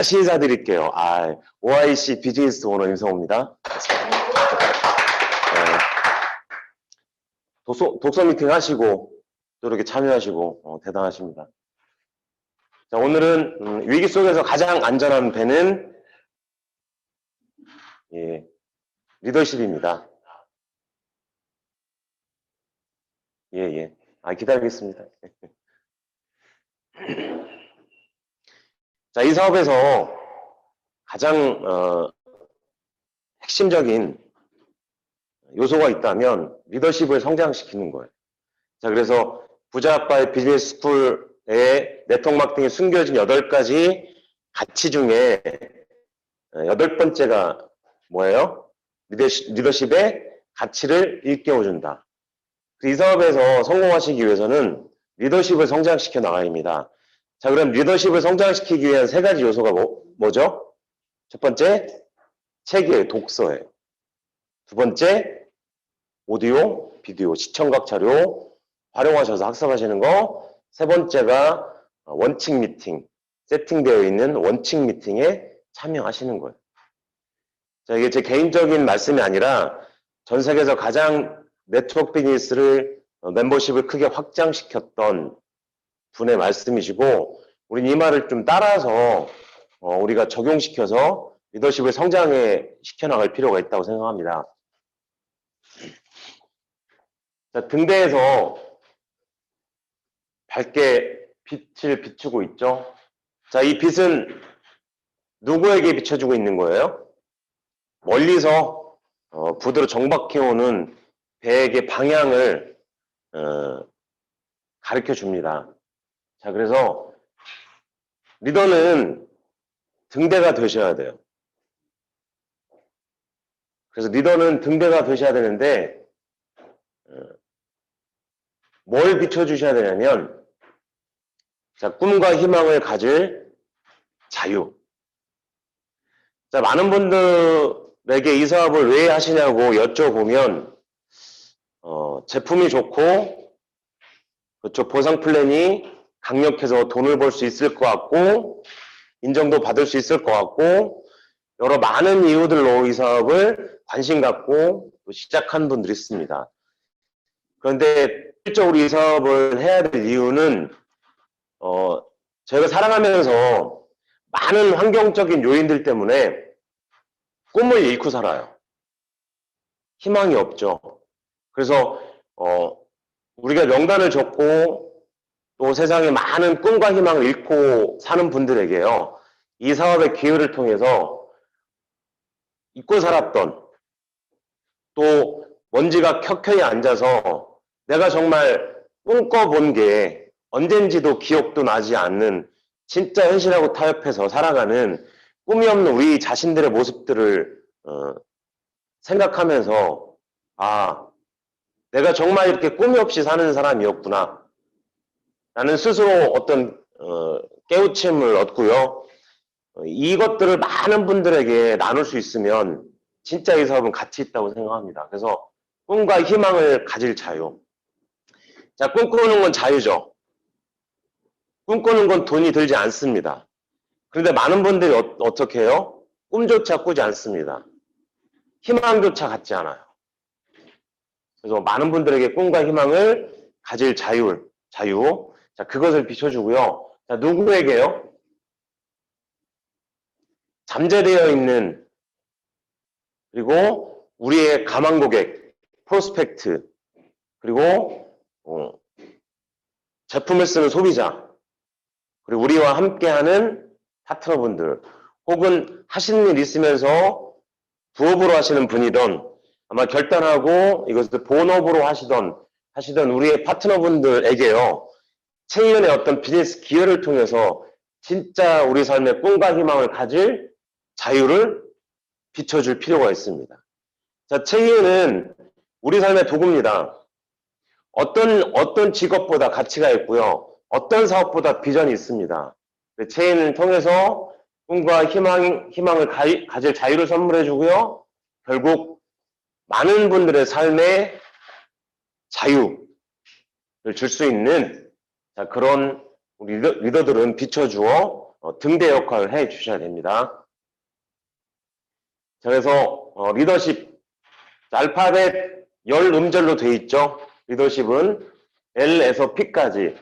다시 인사드릴게요. OIC 비즈니스 오너 임성호입니다. 독서 미팅 하시고 또 이렇게 참여하시고 대단하십니다. 자, 오늘은 위기 속에서 가장 안전한 배는 리더십입니다. 기다리겠습니다. 자, 이 사업에서 가장 핵심적인 요소가 있다면 리더십을 성장시키는 거예요. 자, 그래서 부자아빠의 비즈니스 스쿨의 네트워크 마케팅에 숨겨진 8가지 가치 중에 8번째가 뭐예요? 리더십의 가치를 일깨워준다. 이 사업에서 성공하시기 위해서는 리더십을 성장시켜 나가야 합니다. 자, 그럼 리더십을 성장시키기 위한 3가지 요소가 뭐죠? 첫 번째, 책이에요. 독서예요. 두 번째, 오디오, 비디오, 시청각 자료 활용하셔서 학습하시는 거. 세 번째가 원칙 미팅, 세팅되어 있는 원칙 미팅에 참여하시는 거예요. 자, 이게 제 개인적인 말씀이 아니라 전 세계에서 가장 네트워크 비즈니스를 멤버십을 크게 확장시켰던 분의 말씀이시고, 우린 이 말을 좀 따라서 우리가 적용시켜서 리더십을 성장해 시켜나갈 필요가 있다고 생각합니다. 자, 등대에서 밝게 빛을 비추고 있죠. 자, 이 빛은 누구에게 비춰주고 있는 거예요? 멀리서 부드러 정박해오는 배에게 방향을 가르쳐 줍니다. 자, 그래서 리더는 등대가 되셔야 돼요. 그래서 리더는 등대가 되셔야 되는데 뭘 비춰주셔야 되냐면, 자, 꿈과 희망을 가질 자유. 자, 많은 분들에게 이 사업을 왜 하시냐고 여쭤보면 제품이 좋고 그쪽 보상 플랜이 강력해서 돈을 벌 수 있을 것 같고 인정도 받을 수 있을 것 같고 여러 많은 이유들로 이 사업을 관심 갖고 시작한 분들이 있습니다. 그런데 실질적으로 이 사업을 해야 될 이유는 저희가 살아가면서 많은 환경적인 요인들 때문에 꿈을 잃고 살아요. 희망이 없죠. 그래서 우리가 명단을 적고 또 세상에 많은 꿈과 희망을 잃고 사는 분들에게요, 이 사업의 기회를 통해서 잊고 살았던, 또 먼지가 켜켜이 앉아서 내가 정말 꿈꿔본 게 언젠지도 기억도 나지 않는 진짜 현실하고 타협해서 살아가는 꿈이 없는 우리 자신들의 모습들을 생각하면서 내가 정말 이렇게 꿈이 없이 사는 사람이었구나 라는 스스로 어떤 깨우침을 얻고요. 이것들을 많은 분들에게 나눌 수 있으면 진짜 이 사업은 가치 있다고 생각합니다. 그래서 꿈과 희망을 가질 자유. 자, 꿈꾸는 건 자유죠. 꿈꾸는 건 돈이 들지 않습니다. 그런데 많은 분들이 어떻게 해요? 꿈조차 꾸지 않습니다. 희망조차 갖지 않아요. 그래서 많은 분들에게 꿈과 희망을 가질 자유. 자, 그것을 비춰주고요. 자, 누구에게요? 잠재되어 있는, 그리고 우리의 가망 고객, 프로스펙트, 그리고 제품을 쓰는 소비자, 그리고 우리와 함께하는 파트너분들, 혹은 하시는 일 있으면서 부업으로 하시는 분이든 아마 결단하고 이것을 본업으로 하시던 우리의 파트너분들에게요, 체이은의 어떤 비즈니스 기회를 통해서 진짜 우리 삶의 꿈과 희망을 가질 자유를 비춰줄 필요가 있습니다. 자, 체이은은 우리 삶의 도구입니다. 어떤 직업보다 가치가 있고요, 어떤 사업보다 비전이 있습니다. 체인을 통해서 꿈과 희망을 가질 자유를 선물해주고요, 결국 많은 분들의 삶에 자유를 줄 수 있는 그런 우리 리더들은 비춰주어 등대 역할을 해 주셔야 됩니다. 자, 그래서 리더십, 알파벳 10음절로 돼 있죠. 리더십은 L에서 P까지.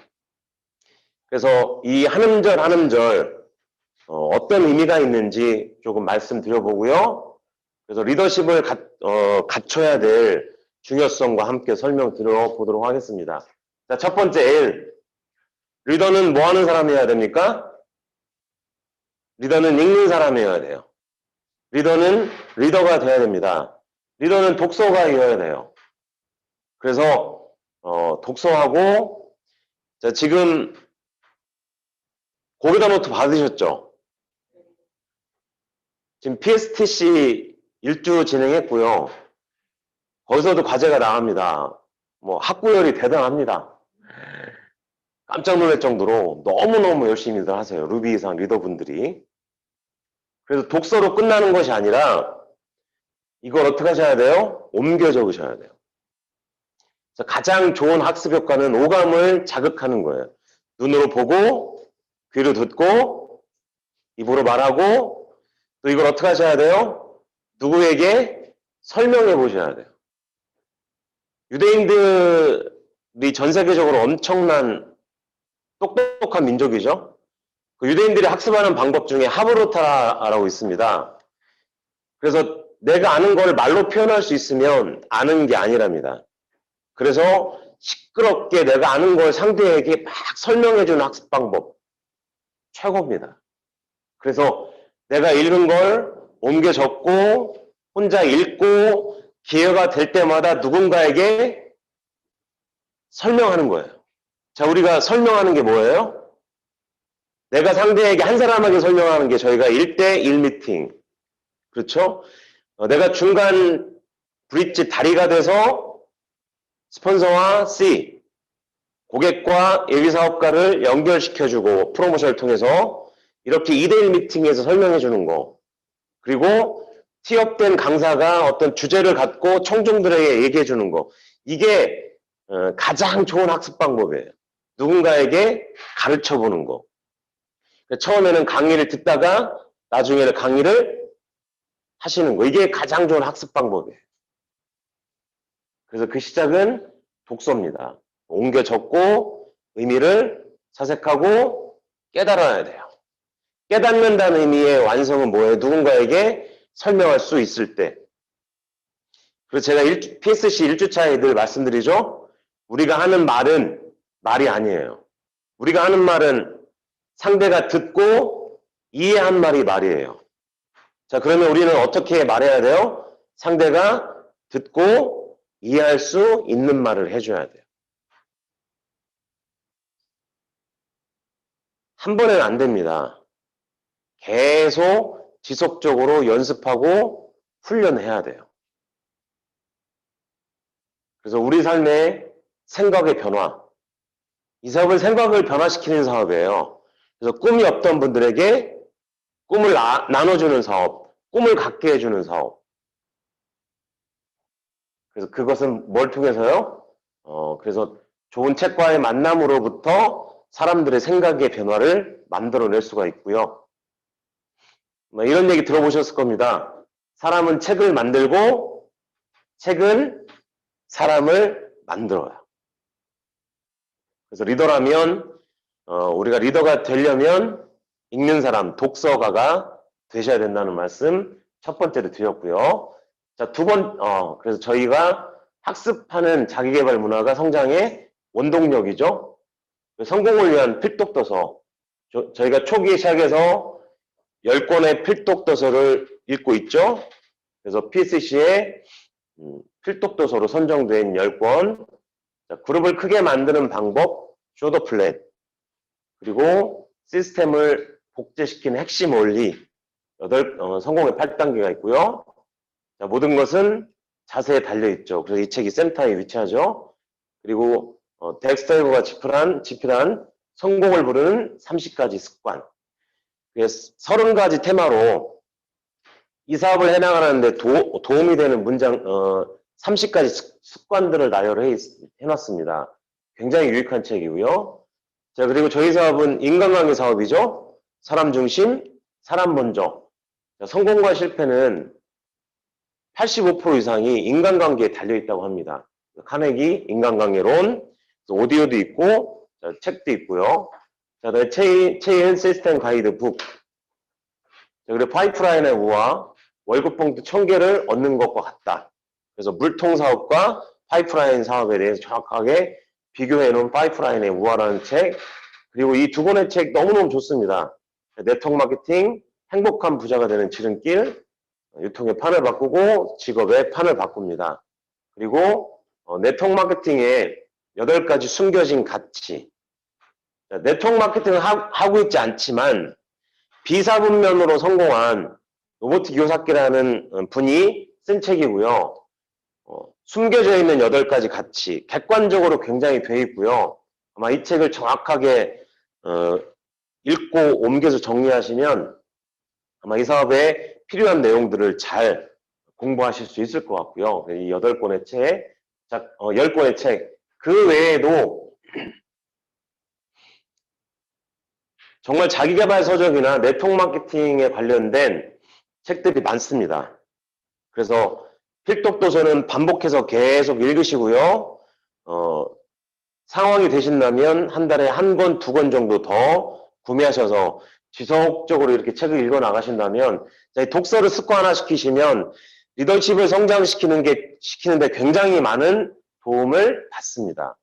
그래서 이 한 음절 한 음절 어떤 의미가 있는지 조금 말씀드려보고요. 그래서 리더십을 갖춰야 될 중요성과 함께 설명드려보도록 하겠습니다. 자, 첫 번째 L. 리더는 뭐 하는 사람이어야 됩니까? 리더는 읽는 사람이어야 돼요. 리더는 리더가 돼야 됩니다. 리더는 독서가이어야 돼요. 그래서 독서하고, 자, 지금 고교다 노트 받으셨죠? 지금 PSTC 1주 진행했고요. 거기서도 과제가 나갑니다. 뭐 학구열이 대단합니다. 깜짝 놀랄 정도로 너무너무 열심히들 하세요. 루비 이상 리더분들이. 그래서 독서로 끝나는 것이 아니라 이걸 어떻게 하셔야 돼요? 옮겨 적으셔야 돼요. 그래서 가장 좋은 학습 효과는 오감을 자극하는 거예요. 눈으로 보고, 귀로 듣고, 입으로 말하고, 또 이걸 어떻게 하셔야 돼요? 누구에게 설명해 보셔야 돼요. 유대인들이 전 세계적으로 엄청난 똑똑한 민족이죠. 그 유대인들이 학습하는 방법 중에 하브로타라고 있습니다. 그래서 내가 아는 걸 말로 표현할 수 있으면 아는 게 아니랍니다. 그래서 시끄럽게 내가 아는 걸 상대에게 막 설명해주는 학습 방법 최고입니다. 그래서 내가 읽은 걸 옮겨 적고 혼자 읽고 기회가 될 때마다 누군가에게 설명하는 거예요. 자, 우리가 설명하는 게 뭐예요? 내가 상대에게 한 사람에게 설명하는 게 저희가 1대1 미팅. 그렇죠? 내가 중간 브릿지 다리가 돼서 스폰서와 C, 고객과 예비사업가를 연결시켜주고 프로모션을 통해서 이렇게 2대1 미팅에서 설명해 주는 거. 그리고 티업된 강사가 어떤 주제를 갖고 청중들에게 얘기해 주는 거. 이게 가장 좋은 학습 방법이에요. 누군가에게 가르쳐 보는 거. 처음에는 강의를 듣다가 나중에는 강의를 하시는 거. 이게 가장 좋은 학습 방법이에요. 그래서 그 시작은 독서입니다. 옮겨 적고 의미를 사색하고 깨달아야 돼요. 깨닫는다는 의미의 완성은 뭐예요? 누군가에게 설명할 수 있을 때. 그래서 제가 PSC 1주차에 늘 말씀드리죠. 우리가 하는 말은 말이 아니에요. 우리가 하는 말은 상대가 듣고 이해한 말이 말이에요. 자, 그러면 우리는 어떻게 말해야 돼요? 상대가 듣고 이해할 수 있는 말을 해줘야 돼요. 한 번에는 안 됩니다. 계속 지속적으로 연습하고 훈련해야 돼요. 그래서 우리 삶의 생각의 변화, 이 사업은 생각을 변화시키는 사업이에요. 그래서 꿈이 없던 분들에게 꿈을 나눠주는 사업, 꿈을 갖게 해주는 사업. 그래서 그것은 뭘 통해서요? 그래서 좋은 책과의 만남으로부터 사람들의 생각의 변화를 만들어낼 수가 있고요. 이런 얘기 들어보셨을 겁니다. 사람은 책을 만들고 책은 사람을 만들어요. 그래서 리더라면 우리가 리더가 되려면 읽는 사람, 독서가가 되셔야 된다는 말씀 첫 번째로 드렸고요. 자, 그래서 저희가 학습하는 자기계발 문화가 성장의 원동력이죠. 성공을 위한 필독도서. 저희가 초기에 시작해서 10권의 필독도서를 읽고 있죠. 그래서 PSC의 필독도서로 선정된 10권. 자, 그룹을 크게 만드는 방법, 쇼더 플랫. 그리고 시스템을 복제시키는 핵심 원리, 성공의 8단계가 있고요. 자, 모든 것은 자세에 달려있죠. 그래서 이 책이 센터에 위치하죠. 그리고 덱스터이브가 집필한 성공을 부르는 30가지 습관. 30가지 테마로 이 사업을 해나가는데 도움이 되는 문장, 30가지 습관들을 나열을 해놨습니다. 굉장히 유익한 책이고요. 자, 그리고 저희 사업은 인간관계 사업이죠. 사람 중심, 사람 먼저. 성공과 실패는 85% 이상이 인간관계에 달려있다고 합니다. 카네기 인간관계론, 오디오도 있고, 책도 있고요. 자, 체인 시스템 가이드 북. 그리고 파이프라인의 우화, 월급 봉투 1000개를 얻는 것과 같다. 그래서 물통 사업과 파이프라인 사업에 대해서 정확하게 비교해 놓은 파이프라인의 우화라는 책. 그리고 이 두 권의 책 너무너무 좋습니다. 네트워크 마케팅, 행복한 부자가 되는 지름길, 유통의 판을 바꾸고 직업의 판을 바꿉니다. 그리고 네트워크 마케팅의 8가지 숨겨진 가치. 네트워크 마케팅을 하고 있지 않지만 비사분면으로 성공한 로버트 기요사키라는 분이 쓴 책이고요. 숨겨져 있는 8가지 가치, 객관적으로 굉장히 돼 있고요. 아마 이 책을 정확하게 읽고 옮겨서 정리하시면 아마 이 사업에 필요한 내용들을 잘 공부하실 수 있을 것 같고요. 이 8권의 책, 10권의 책, 그 외에도 정말 자기개발 서적이나 네트워크 마케팅에 관련된 책들이 많습니다. 그래서 필독도서는 반복해서 계속 읽으시고요. 상황이 되신다면 한 달에 1권, 2권 정도 더 구매하셔서 지속적으로 이렇게 책을 읽어 나가신다면 독서를 습관화시키시면 리더십을 시키는데 굉장히 많은 도움을 받습니다.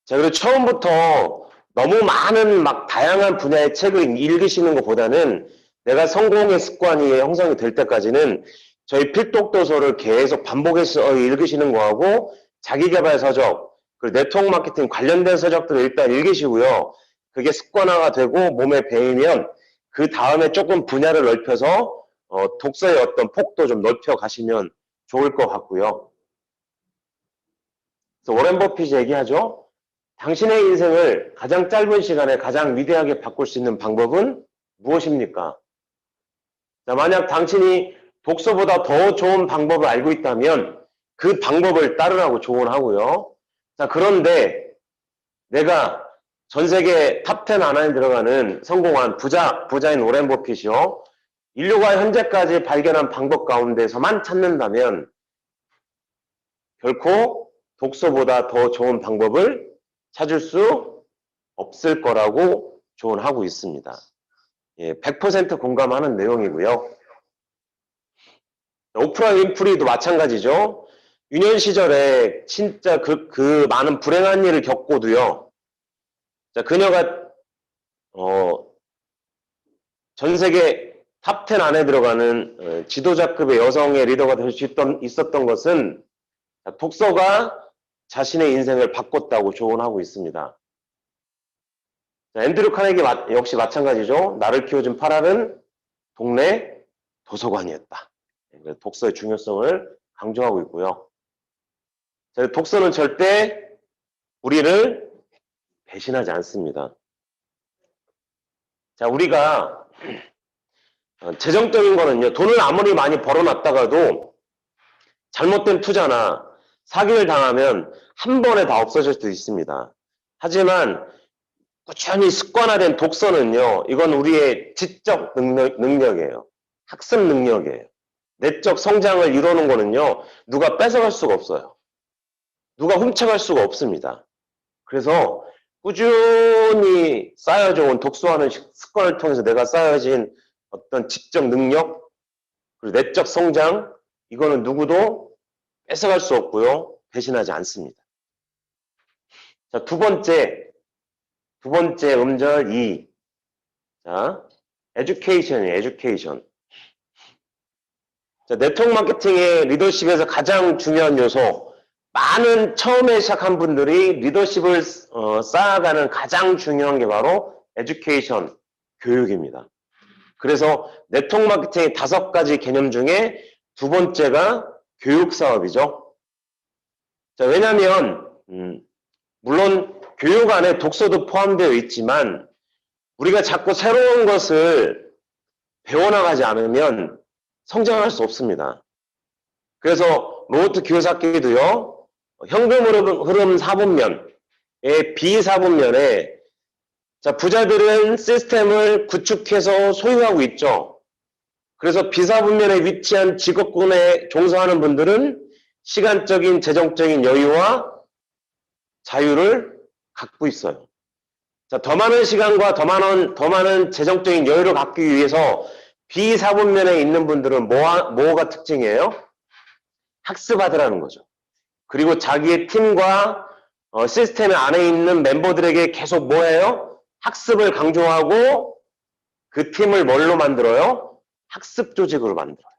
자, 그리고 처음부터 너무 많은 다양한 분야의 책을 읽으시는 것보다는 내가 성공의 습관이 형성이 될 때까지는 저희 필독도서를 계속 반복해서 읽으시는 거하고 자기개발 서적, 그리고 네트워크 마케팅 관련된 서적들을 일단 읽으시고요. 그게 습관화가 되고 몸에 배이면 그 다음에 조금 분야를 넓혀서 독서의 어떤 폭도 좀 넓혀 가시면 좋을 것 같고요. 그래서 워렌 버핏이 얘기하죠. 당신의 인생을 가장 짧은 시간에 가장 위대하게 바꿀 수 있는 방법은 무엇입니까? 자, 만약 당신이 독서보다 더 좋은 방법을 알고 있다면 그 방법을 따르라고 조언하고요. 자, 그런데 내가 전 세계 탑10 안에 들어가는 성공한 부자인 오렌 버핏이요. 인류가 현재까지 발견한 방법 가운데서만 찾는다면 결코 독서보다 더 좋은 방법을 찾을 수 없을 거라고 조언하고 있습니다. 예, 100% 공감하는 내용이고요. 오프라 윈프리도 마찬가지죠. 유년 시절에 진짜 그 많은 불행한 일을 겪고도요. 자, 그녀가 전 세계 탑10 안에 들어가는 지도자급의 여성의 리더가 될 수 있었던 것은 독서가 자신의 인생을 바꿨다고 조언하고 있습니다. 자, 앤드류 카네기 역시 마찬가지죠. 나를 키워준 파랄은 동네 도서관이었다. 독서의 중요성을 강조하고 있고요. 자, 독서는 절대 우리를 배신하지 않습니다. 자, 우리가 재정적인 거는요. 돈을 아무리 많이 벌어놨다가도 잘못된 투자나 사기를 당하면 한 번에 다 없어질 수도 있습니다. 하지만 꾸준히 습관화된 독서는요. 이건 우리의 지적 능력이에요. 학습 능력이에요. 내적 성장을 이루는 거는요. 누가 뺏어갈 수가 없어요. 누가 훔쳐갈 수가 없습니다. 그래서 꾸준히 쌓여져온 독서하는 습관을 통해서 내가 쌓여진 어떤 지적 능력, 그리고 내적 성장, 이거는 누구도 뺏어갈 수 없고요. 배신하지 않습니다. 자, 두 번째 음절 2. 자, education이에요, education. 자, 네트워크 마케팅의 리더십에서 가장 중요한 요소, 많은 처음에 시작한 분들이 리더십을 쌓아가는 가장 중요한 게 바로 education, 교육입니다. 그래서 네트워크 마케팅의 5가지 개념 중에 두 번째가 교육 사업이죠. 자, 왜냐하면 물론 교육 안에 독서도 포함되어 있지만 우리가 자꾸 새로운 것을 배워나가지 않으면 성장할 수 없습니다. 그래서 로버트 기요사키도요. 현금 흐름 4분면의 비사분면에 자, 부자들은 시스템을 구축해서 소유하고 있죠. 그래서 비사분면에 위치한 직업군에 종사하는 분들은 시간적인, 재정적인 여유와 자유를 갖고 있어요. 자, 더 많은 시간과 더 많은 재정적인 여유를 갖기 위해서 비사분면에 있는 분들은 뭐가 특징이에요? 학습하더라는 거죠. 그리고 자기의 팀과 시스템 안에 있는 member들에게 계속 뭐예요? 학습을 강조하고 그 팀을 뭘로 만들어요? 학습 조직으로 만들어요.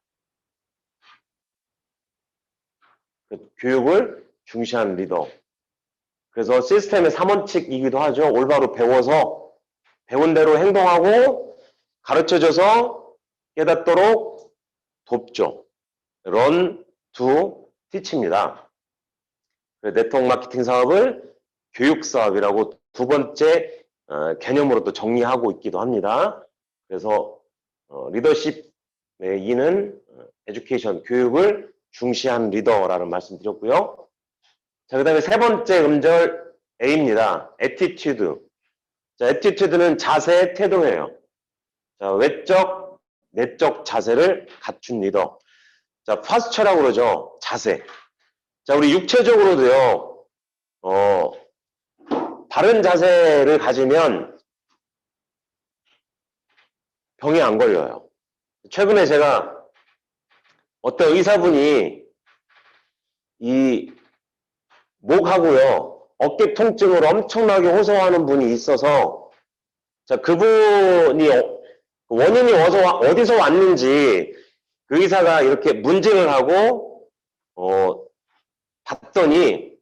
교육을 중시하는 리더. 그래서 시스템의 3원칙이기도 하죠. 올바로 배워서 배운 대로 행동하고 가르쳐줘서 깨닫도록 돕죠. Learn to teach입니다. 네트워크 마케팅 사업을 교육 사업이라고 두 번째 개념으로 또 정리하고 있기도 합니다. 그래서 리더십의 E는 에듀케이션, 교육을 중시한 리더라는 말씀 드렸고요. 자, 그 다음에 세 번째 음절 A입니다. attitude. 자, attitude는 자세, 태도예요. 자, 외적, 내적 자세를 갖춘 리더. 자, 파스처라고 그러죠. 자세. 자, 우리 육체적으로도요, 바른 자세를 가지면 병이 안 걸려요. 최근에 제가 어떤 의사분이 이 목하고요, 어깨 통증을 엄청나게 호소하는 분이 있어서, 자, 그분이 원인이 어디서 왔는지 그 의사가 이렇게 문진을 하고, 봤더니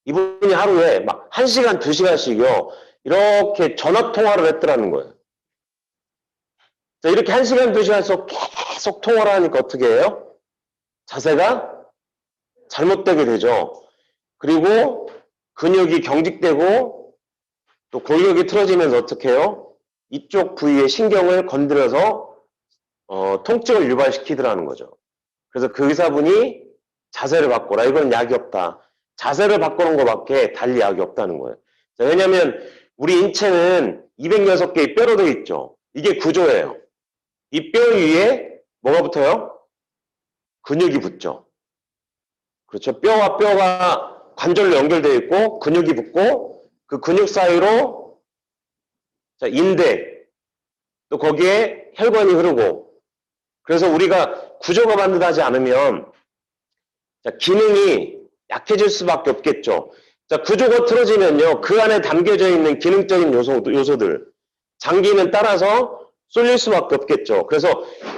이분이 하루에 막 1시간, 2시간씩요, 이렇게 전화 통화를 했더라는 거예요. 자, 이렇게 1시간, 2시간씩 계속 통화를 하니까 어떻게 해요? 자세가 잘못되게 되죠. 그리고 근육이 경직되고 또 골격이 틀어지면서 어떻게 해요? 이쪽 부위의 신경을 건드려서 통증을 유발시키더라는 거죠. 그래서 그 의사분이 자세를 바꿔라. 이건 약이 없다. 자세를 바꾸는 것밖에 달리 약이 없다는 거예요. 자, 왜냐하면 우리 인체는 206개의 뼈로 되어 있죠. 이게 구조예요. 이 뼈 위에 뭐가 붙어요? 근육이 붙죠. 그렇죠. 뼈와 뼈가 관절로 연결되어 있고 근육이 붙고 그 근육 사이로 자, 인대 또 거기에 혈관이 흐르고 그래서 우리가 구조가 반듯하지 않으면 자, 기능이 약해질 수밖에 없겠죠. 자, 구조가 틀어지면요. 그 안에 담겨져 있는 기능적인 요소들 장기는 따라서 쏠릴 수밖에 없겠죠. 그래서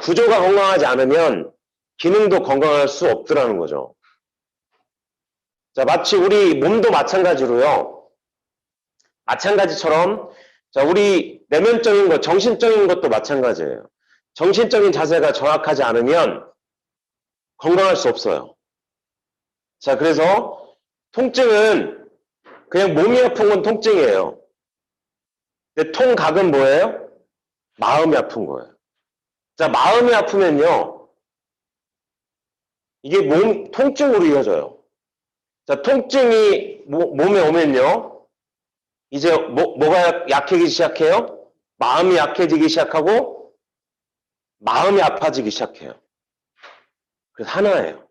구조가 건강하지 않으면 기능도 건강할 수 없더라는 거죠. 자, 마치 우리 몸도 마찬가지로요. 마찬가지처럼 자, 우리 내면적인 것, 정신적인 것도 마찬가지예요. 정신적인 자세가 정확하지 않으면 건강할 수 없어요. 자, 그래서 통증은 그냥 몸이 아픈 건 통증이에요. 근데 통각은 뭐예요? 마음이 아픈 거예요. 자, 마음이 아프면요. 이게 통증으로 이어져요. 자, 통증이 몸에 오면요. 이제 뭐가 약해지기 시작해요? 마음이 약해지기 시작하고 마음이 아파지기 시작해요. 그래서 하나예요.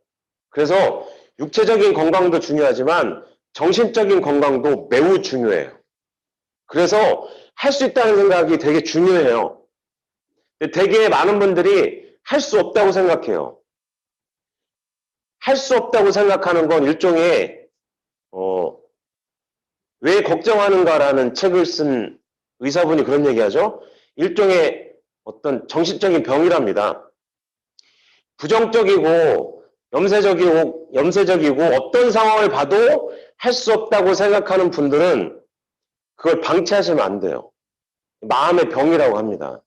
그래서 육체적인 건강도 중요하지만 정신적인 건강도 매우 중요해요. 그래서 할 수 있다는 생각이 되게 중요해요. 되게 많은 분들이 할 수 없다고 생각해요. 할 수 없다고 생각하는 건 일종의 왜 걱정하는가라는 책을 쓴 의사분이 그런 얘기하죠. 일종의 어떤 정신적인 병이랍니다. 부정적이고 염세적이고 어떤 상황을 봐도 할 수 없다고 생각하는 분들은 그걸 방치하시면 안 돼요. 마음의 병이라고 합니다.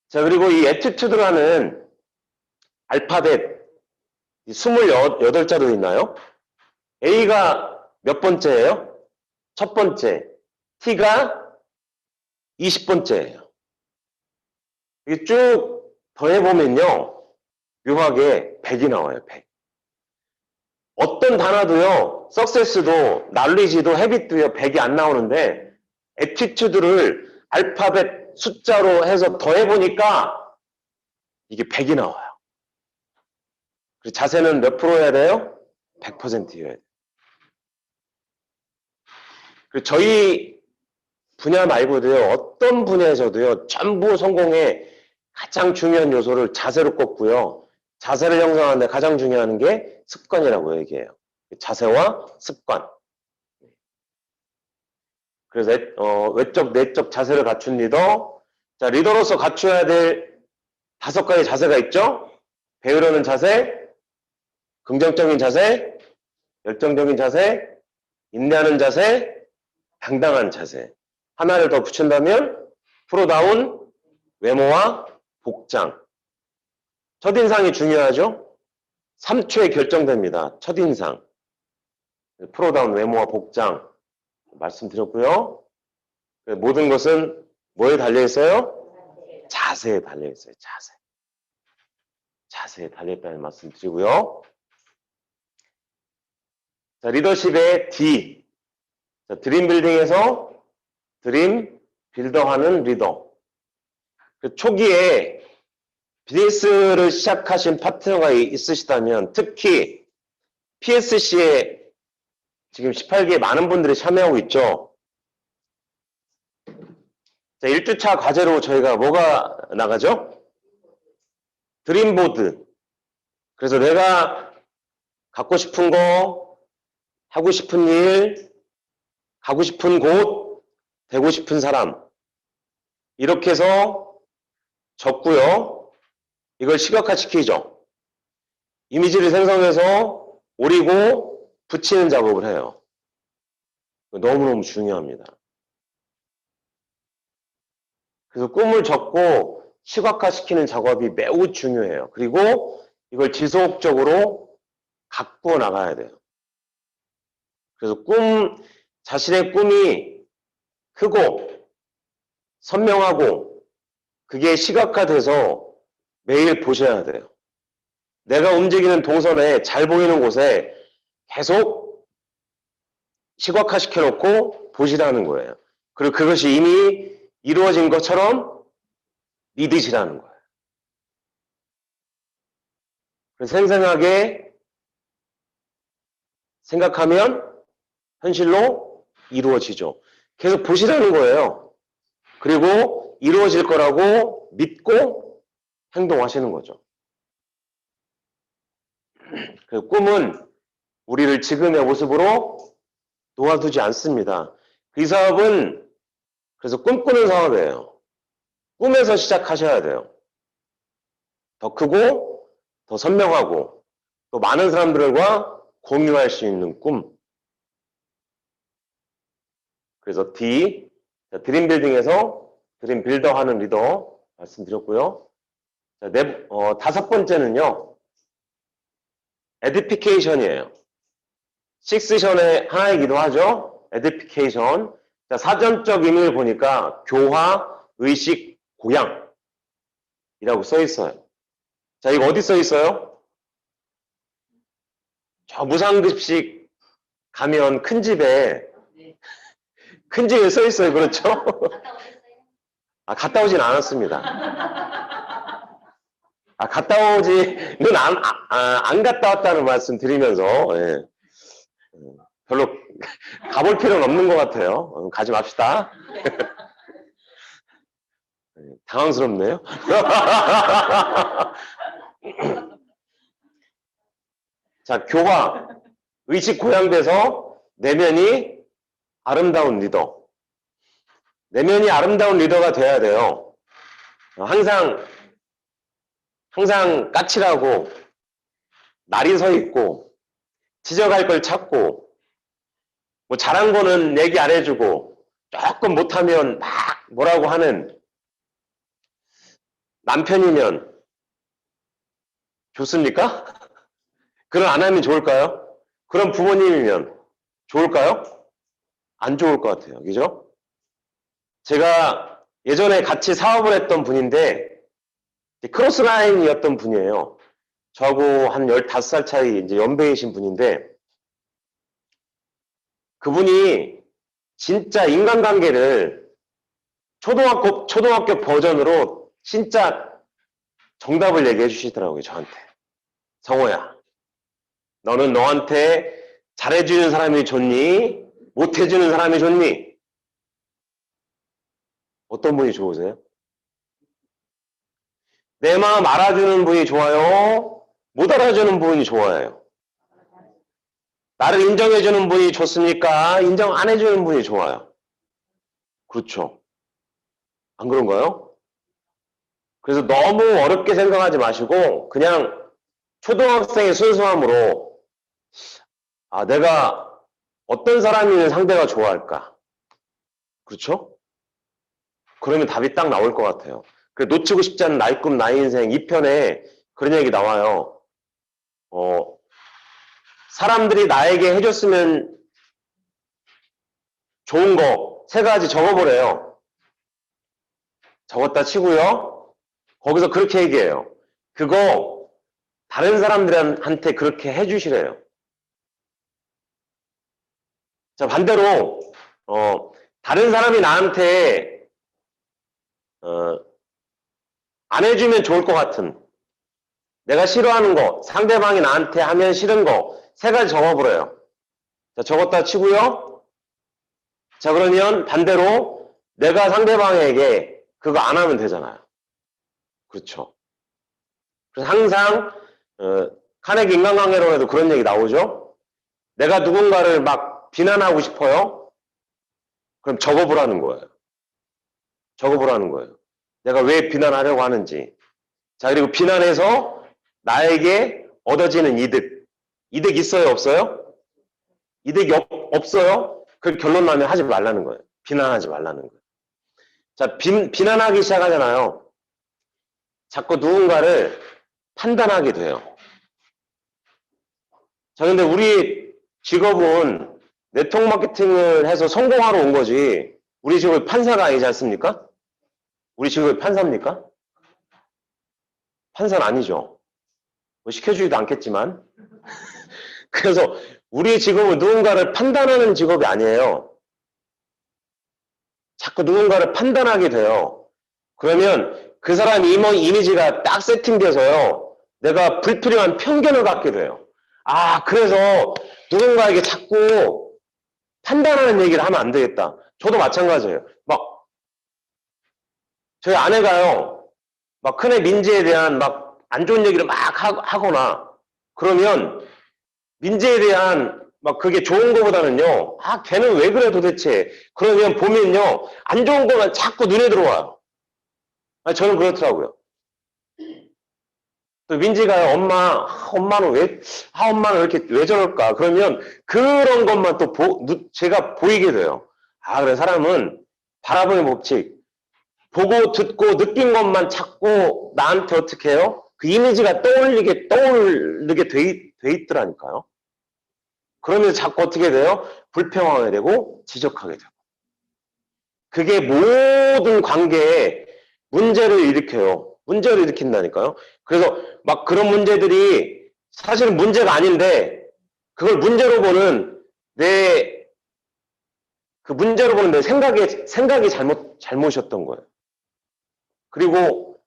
자, 그리고 이 애티튜드라는 알파벳 28자로 있나요? A가 몇 번째예요? 첫 번째. T가 20번째예요. 이게 쭉 더해보면요. 묘하게 100이 나와요. 100. 어떤 단어도요, 석세스도, 날리지도, 헤빗도요, 100이 안 나오는데, 애티튜드를 알파벳 숫자로 해서 더해보니까 이게 100이 나와요. 그리고 자세는 몇 프로 해야 돼요? 100%여야 돼요. 그리고 저희 분야 말고도요, 어떤 분야에서도요, 전부 성공의 가장 중요한 요소를 자세로 꼽고요. 자세를 형성하는데 가장 중요한 게 습관이라고 얘기해요. 자세와 습관. 그래서 외적, 내적 자세를 갖춘 리더. 자, 리더로서 갖춰야 될 5가지 자세가 있죠? 배우려는 자세, 긍정적인 자세, 열정적인 자세, 인내하는 자세, 당당한 자세. 하나를 더 붙인다면 프로다운 외모와 복장. 첫인상이 중요하죠? 3초에 결정됩니다. 첫인상. 프로다운 외모와 복장 말씀드렸고요. 모든 것은 뭐에 달려있어요? 자세에 달려있어요. 자세. 자세에 달려있다는 말씀 드리고요. 자, 리더십의 D. 자, 드림 빌딩에서 드림 빌더하는 리더. 초기에 비즈니스를 시작하신 파트너가 있으시다면 특히 PSC에 지금 18기에 많은 분들이 참여하고 있죠. 자, 1주차 과제로 저희가 뭐가 나가죠? 드림보드. 그래서 내가 갖고 싶은 거, 하고 싶은 일, 가고 싶은 곳, 되고 싶은 사람. 이렇게 해서 적고요. 이걸 시각화시키죠. 이미지를 생성해서 오리고 붙이는 작업을 해요. 너무너무 중요합니다. 그래서 꿈을 적고 시각화시키는 작업이 매우 중요해요. 그리고 이걸 지속적으로 가꾸어 나가야 돼요. 그래서 자신의 꿈이 크고 선명하고 그게 시각화돼서 매일 보셔야 돼요. 내가 움직이는 동선에 잘 보이는 곳에 계속 시각화시켜놓고 보시라는 거예요. 그리고 그것이 이미 이루어진 것처럼 믿으시라는 거예요. 그래서 생생하게 생각하면 현실로 이루어지죠. 계속 보시라는 거예요. 그리고 이루어질 거라고 믿고 행동하시는 거죠. 그 꿈은 우리를 지금의 모습으로 놓아두지 않습니다. 이 사업은 그래서 꿈꾸는 사업이에요. 꿈에서 시작하셔야 돼요. 더 크고 더 선명하고 또 많은 사람들과 공유할 수 있는 꿈. 그래서 D, 드림 빌딩에서 드림 빌더 하는 리더 말씀드렸고요. 자, 5번째는요. 에디피케이션이에요. 식스션의 하나이기도 하죠. 에디피케이션. 자, 사전적 의미를 보니까 교화, 의식, 고향이라고 써 있어요. 자, 이거 어디 써 있어요? 저 무상급식 가면 큰 집에 큰 집에 써 있어요. 그렇죠? 아, 갔다 오진 않았습니다. 아, 갔다 오지는 안 갔다 왔다는 말씀 드리면서, 예. 별로 가볼 필요는 없는 것 같아요. 가지 맙시다. 당황스럽네요. 자, 교화, 의식 고양돼서 내면이 아름다운 리더. 내면이 아름다운 리더가 돼야 돼요. 항상 까칠하고, 날이 서 있고, 지적할 걸 찾고, 뭐 잘한 거는 얘기 안 해주고, 조금 못하면 막 뭐라고 하는 남편이면 좋습니까? 그런 아내면 좋을까요? 그런 부모님이면 좋을까요? 안 좋을 것 같아요. 그죠? 제가 예전에 같이 사업을 했던 분인데 크로스라인이었던 분이에요. 저하고 한 15살 차이 이제 연배이신 분인데, 그분이 진짜 인간관계를 초등학교 버전으로 진짜 정답을 얘기해 주시더라고요, 저한테. 성호야, 너는 너한테 잘해주는 사람이 좋니? 못해주는 사람이 좋니? 어떤 분이 좋으세요? 내 마음 알아주는 분이 좋아요? 못 알아주는 분이 좋아요? 나를 인정해주는 분이 좋습니까? 인정 안 해주는 분이 좋아요? 그렇죠. 안 그런가요? 그래서 너무 어렵게 생각하지 마시고 그냥 초등학생의 순수함으로 내가 어떤 사람이면 상대가 좋아할까? 그렇죠? 그러면 답이 딱 나올 것 같아요. 놓치고 싶지 않은 나의 꿈, 나의 인생 2편에 그런 얘기 나와요. 사람들이 나에게 해줬으면 좋은 거 3가지 적어보래요. 적었다 치고요. 거기서 그렇게 얘기해요. 그거 다른 사람들한테 그렇게 해주시래요. 자, 반대로 다른 사람이 나한테 안 해주면 좋을 것 같은, 내가 싫어하는 거, 상대방이 나한테 하면 싫은 거 3가지 적어보래요. 자, 적었다 치고요. 자, 그러면 반대로 내가 상대방에게 그거 안 하면 되잖아요. 그렇죠. 그래서 항상 카네기 인간관계론에도 그런 얘기 나오죠. 내가 누군가를 막 비난하고 싶어요. 그럼 적어보라는 거예요. 적어보라는 거예요. 내가 왜 비난하려고 하는지. 자, 그리고 비난해서 나에게 얻어지는 이득 있어요, 없어요? 이득이 없어요? 그 결론 나면 하지 말라는 거예요. 비난하지 말라는 거예요. 자, 비난하기 시작하잖아요. 자꾸 누군가를 판단하게 돼요. 자, 근데 우리 직업은 네트워크 마케팅을 해서 성공하러 온 거지. 우리 직업이 판사가 아니지 않습니까? 우리 직업이 판사입니까? 판사는 아니죠. 뭐 시켜주지도 않겠지만. 그래서 우리 직업은 누군가를 판단하는 직업이 아니에요. 자꾸 누군가를 판단하게 돼요. 그러면 그 사람 이미지가 딱 세팅돼서요. 내가 불필요한 편견을 갖게 돼요. 그래서 누군가에게 자꾸 판단하는 얘기를 하면 안 되겠다. 저도 마찬가지예요. 저희 아내가요, 큰애 민지에 대한 안 좋은 얘기를 막 하거나, 그러면 민지에 대한 그게 좋은 거보다는요, 걔는 왜 그래 도대체. 그러면 보면요, 안 좋은 거만 자꾸 눈에 들어와요. 저는 그렇더라고요. 또 민지가 엄마는 엄마는 왜 이렇게, 왜 저럴까? 그러면 그런 것만 또 제가 보이게 돼요. 그래, 사람은 바라보는 법칙. 보고 듣고 느낀 것만 찾고 나한테 어떻게 해요? 그 이미지가 떠오르게 돼 있더라니까요. 그러면서 자꾸 어떻게 돼요? 불평하게 되고 지적하게 되고. 그게 모든 관계에 문제를 일으켜요. 문제를 일으킨다니까요. 그래서 그런 문제들이 사실은 문제가 아닌데 그걸 문제로 보는 그 문제로 보는 내 생각이 잘못이었던 거예요. 그리고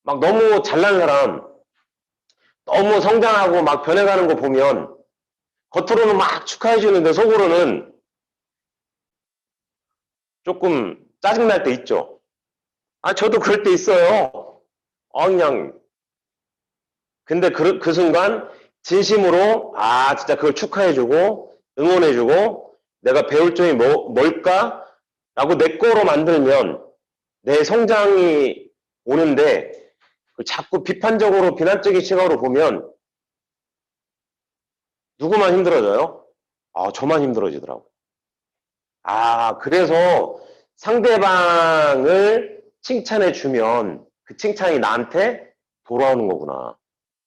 너무 잘난 사람, 너무 성장하고 변해가는 거 보면 겉으로는 축하해 주는데 속으로는 조금 짜증날 때 있죠. 저도 그럴 때 있어요. 그냥. 근데 그 순간 진심으로 진짜 그걸 축하해주고 응원해주고 내가 배울 점이 뭘까? 라고 내 거로 만들면 내 성장이 오는데 자꾸 비판적으로 비난적인 시각으로 보면 누구만 힘들어져요? 저만 힘들어지더라고요. 그래서 상대방을 칭찬해주면 그 칭찬이 나한테 돌아오는 거구나.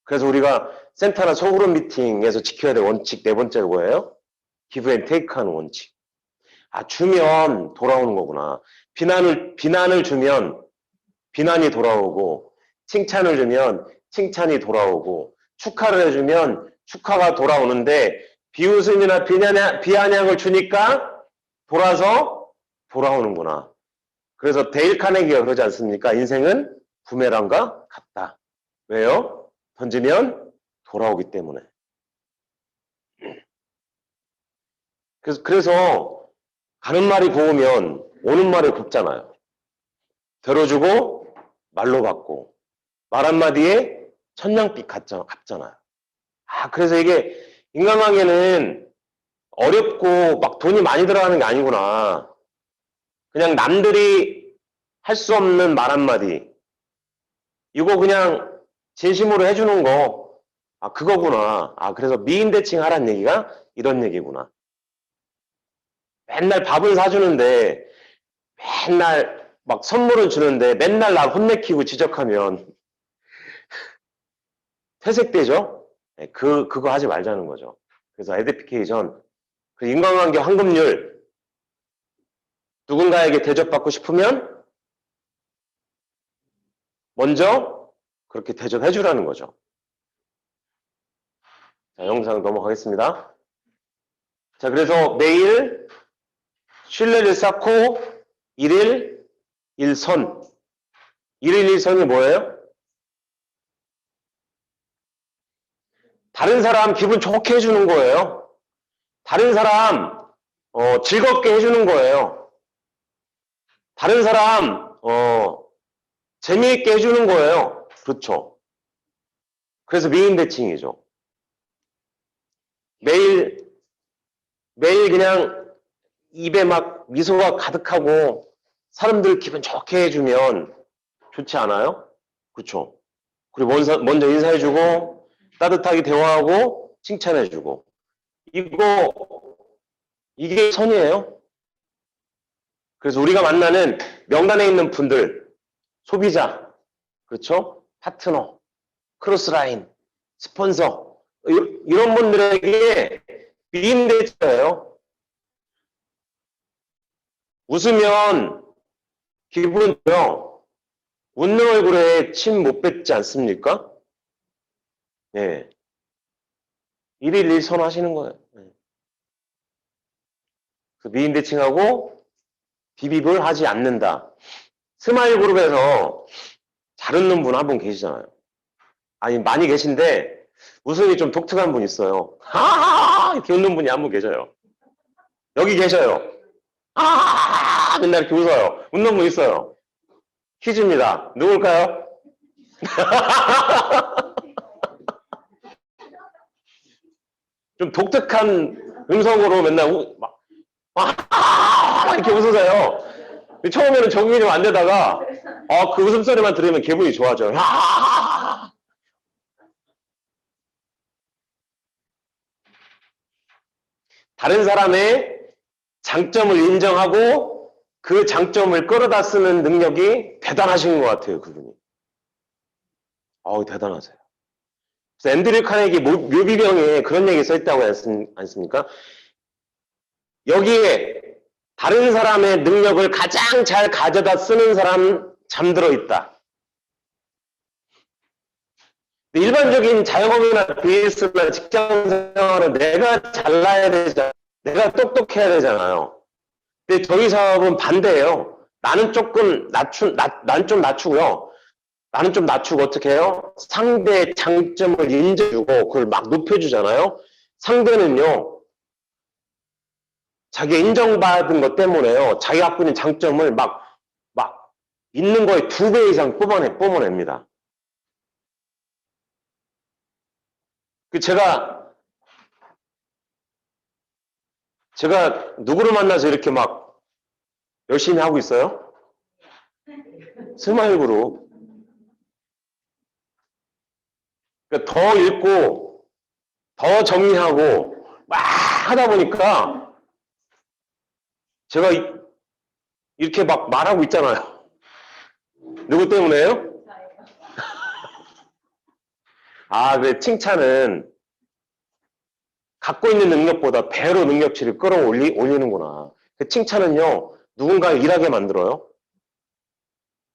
그래서 우리가 센터나 소그룹 미팅에서 지켜야 될 원칙 4번째가 뭐예요? 기브 앤 테이크 하는 원칙. 주면 돌아오는 거구나. 비난을 주면 비난이 돌아오고, 칭찬을 주면 칭찬이 돌아오고, 축하를 해주면 축하가 돌아오는데 비웃음이나 비아냥을 주니까 돌아오는구나. 그래서 데일 카네기가 그러지 않습니까? 인생은 부메랑과 같다. 왜요? 던지면 돌아오기 때문에. 그래서 가는 말이 고우면 오는 말이 곱잖아요. 들어주고 말로 받고 말 한마디에 천냥빚 갚잖아요. 그래서 이게 인간관계는 어렵고 막 돈이 많이 들어가는 게 아니구나. 그냥 남들이 할 수 없는 말 한마디. 이거 그냥 진심으로 해주는 거. 그거구나. 그래서 미인대칭 하란 얘기가 이런 얘기구나. 맨날 밥은 사주는데 맨날 막 선물은 주는데 맨날 나 혼내키고 지적하면 퇴색되죠? 네, 그거 하지 말자는 거죠. 그래서 에디피케이션, 그 인간관계 황금률, 누군가에게 대접받고 싶으면 먼저 그렇게 대접해 주라는 거죠. 자, 영상 넘어가겠습니다. 자, 그래서 매일 신뢰를 쌓고 일일 일선. 일일 일선이 뭐예요? 다른 사람 기분 좋게 해주는 거예요. 다른 사람 즐겁게 해주는 거예요. 다른 사람 재미있게 해주는 거예요. 그렇죠. 그래서 미인대칭이죠. 매일 그냥 입에 막 미소가 가득하고 사람들 기분 좋게 해주면 좋지 않아요? 그렇죠. 그리고 먼저 인사해주고 따뜻하게 대화하고 칭찬해주고 이게 선이에요. 그래서 우리가 만나는 명단에 있는 분들, 소비자, 그렇죠? 파트너, 크로스라인, 스폰서 이런 분들에게 미인대칭이에요. 웃으면 기분 좋아요. 웃는 얼굴에 침 못 뱉지 않습니까? 예. 일일 일선 하시는 거예요. 그 미인대칭하고 비비을 하지 않는다. 스마일 그룹에서 잘 웃는 분 한 분 계시잖아요. 아니, 많이 계신데 웃음이 좀 독특한 분 있어요. 하하하 이렇게 웃는 분이 한 분 계셔요. 여기 계셔요. 하하하 맨날 이렇게 웃어요. 웃는 분 있어요. 퀴즈입니다. 누굴까요? 좀 독특한 음성으로 맨날 이렇게 웃으세요. 처음에는 적응이 좀 안 되다가 그 웃음소리만 들으면 기분이 좋아져요. 다른 사람의 장점을 인정하고 그 장점을 끌어다 쓰는 능력이 대단하신 것 같아요, 그분이. 대단하세요. 그래서 앤드류 카네기 묘비병에 그런 얘기 써있다고 하지 않습니까? 여기에 다른 사람의 능력을 가장 잘 가져다 쓰는 사람 잠들어 있다. 일반적인 자영업이나 비즈니스나 직장 생활은 내가 잘나야 되잖아요. 내가 똑똑해야 되잖아요. 근데 저희 사업은 반대예요. 나는 좀 낮추고요. 나는 좀 낮추고 어떻게 해요? 상대의 장점을 인정해주고 그걸 막 높여주잖아요. 상대는요. 자기 인정받은 것 때문에요. 자기 갖고 있는 장점을 막 있는 거에 2배 이상 뿜어냅니다. 제가 누구를 만나서 이렇게 막 열심히 하고 있어요? 스마일 그룹. 그러니까 더 읽고 더 정리하고 막 하다 보니까 제가 이렇게 막 말하고 있잖아요. 누구 때문에요? 그래. 칭찬은 갖고 있는 능력보다 배로 능력치를 끌어올리는구나. 그 칭찬은요, 누군가를 일하게 만들어요.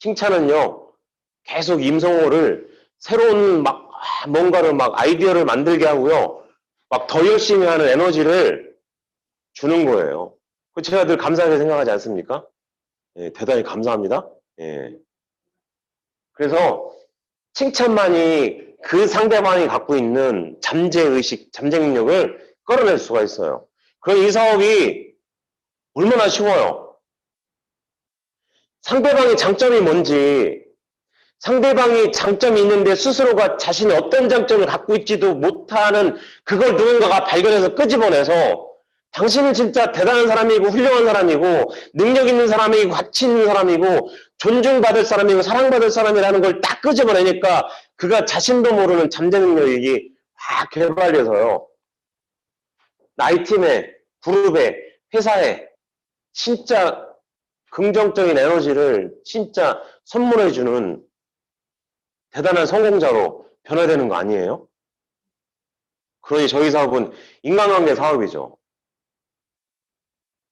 칭찬은요, 계속 임성호를 새로운 뭔가를 막 아이디어를 만들게 하고요. 막 더 열심히 하는 에너지를 주는 거예요. 그 제가 늘 감사하게 생각하지 않습니까? 예, 대단히 감사합니다. 예. 그래서 칭찬만이 그 상대방이 갖고 있는 잠재의식, 잠재능력을 끌어낼 수가 있어요. 그럼 이 사업이 얼마나 쉬워요. 상대방의 장점이 뭔지, 상대방이 장점이 있는데 스스로가 자신이 어떤 장점을 갖고 있지도 못하는 그걸 누군가가 발견해서 끄집어내서 당신은 진짜 대단한 사람이고 훌륭한 사람이고 능력 있는 사람이고 가치 있는 사람이고 존중받을 사람이고 사랑받을 사람이라는 걸 딱 끄집어내니까 그가 자신도 모르는 잠재 능력이 확 개발돼서요. 나의 팀에, 그룹에, 회사에 진짜 긍정적인 에너지를 진짜 선물해주는 대단한 성공자로 변화되는 거 아니에요? 그러니 저희 사업은 인간관계 사업이죠.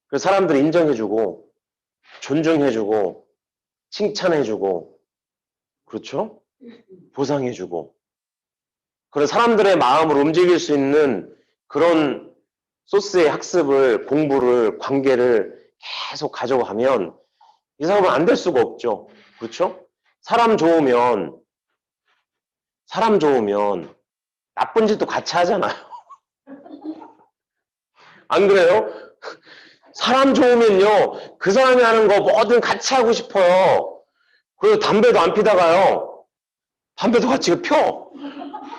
그 사람들 인정해주고 존중해주고 칭찬해주고 그렇죠? 보상해주고 그런 사람들의 마음을 움직일 수 있는 그런 소스의 학습을 공부를 관계를 계속 가져가면 이 사업은 안 될 수가 없죠. 그렇죠? 사람 좋으면 나쁜 짓도 같이 하잖아요. 안 그래요? 사람 좋으면요, 그 사람이 하는 거 뭐든 같이 하고 싶어요. 그래서 담배도 안 피다가요, 담배도 같이 펴.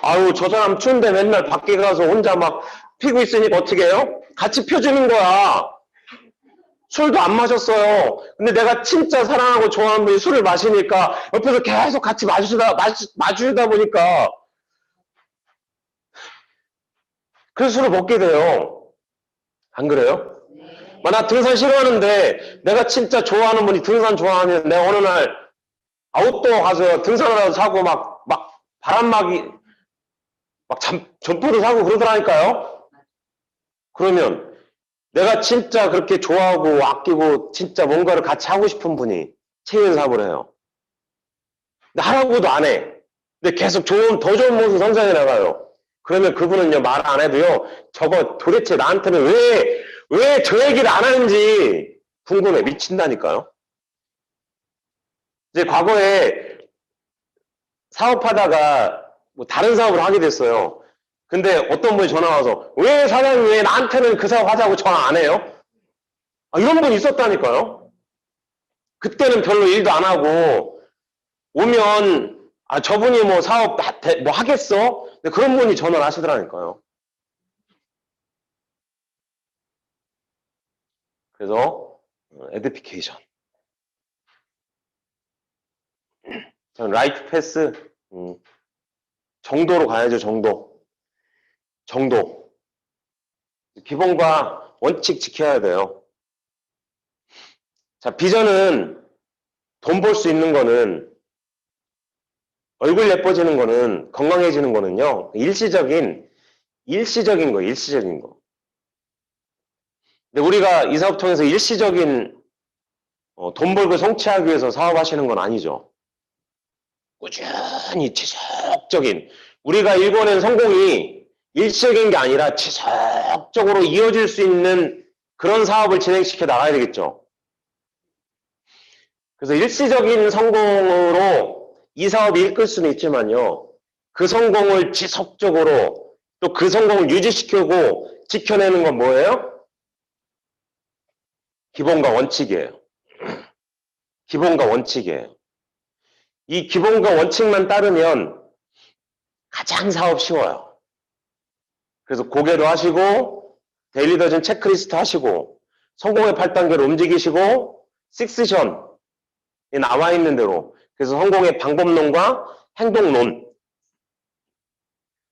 아유, 저 사람 추운데 맨날 밖에 가서 혼자 막 피고 있으니까 어떻게 해요? 같이 펴주는 거야. 술도 안 마셨어요. 근데 내가 진짜 사랑하고 좋아하는 분이 술을 마시니까 옆에서 계속 같이 마주다 보니까 그래서 술을 먹게 돼요. 안 그래요? 나 등산 싫어하는데 내가 진짜 좋아하는 분이 등산 좋아하면 내가 어느 날 아웃도어 가서 등산을 하서 사고 막 바람막이 막 점퍼도 사고 그러더라니까요. 그러면 내가 진짜 그렇게 좋아하고 아끼고 진짜 뭔가를 같이 하고 싶은 분이 체인 사업을 해요. 근데 하라고도 안 해. 근데 계속 더 좋은 모습 성장해 나가요. 그러면 그분은요, 말 안 해도요, 저거 도대체 나한테는 왜 저 얘기를 안 하는지 궁금해. 미친다니까요. 이제 과거에 사업하다가 뭐 다른 사업을 하게 됐어요. 근데 어떤 분이 전화 와서 왜 사장님 왜 나한테는 그 사업 하자고 전화 안 해요? 이런 분이 있었다니까요. 그때는 별로 일도 안 하고 오면 저분이 뭐 사업 뭐 하겠어? 근데 그런 분이 전화를 하시더라니까요. 그래서 에듀피케이션. 저는 라이트 패스 정도로 가야죠. 정도. 기본과 원칙 지켜야 돼요. 자, 비전은 돈 벌 수 있는 거는 얼굴 예뻐지는 거는 건강해지는 거는요. 일시적인 거, 일시적인 거. 근데 우리가 이 사업 통해서 일시적인 돈 벌고 성취하기 위해서 사업하시는 건 아니죠. 꾸준히 지속적인 우리가 일궈낸 성공이 일시적인 게 아니라 지속적으로 이어질 수 있는 그런 사업을 진행시켜 나가야 되겠죠. 그래서 일시적인 성공으로 이 사업이 이끌 수는 있지만요. 그 성공을 지속적으로 또 그 성공을 유지시키고 지켜내는 건 뭐예요? 기본과 원칙이에요. 기본과 원칙이에요. 이 기본과 원칙만 따르면 가장 사업 쉬워요. 그래서 고개도 하시고 데일리 더전 체크리스트 하시고 성공의 8단계를 움직이시고 식스션이 나와 있는 대로 그래서 성공의 방법론과 행동론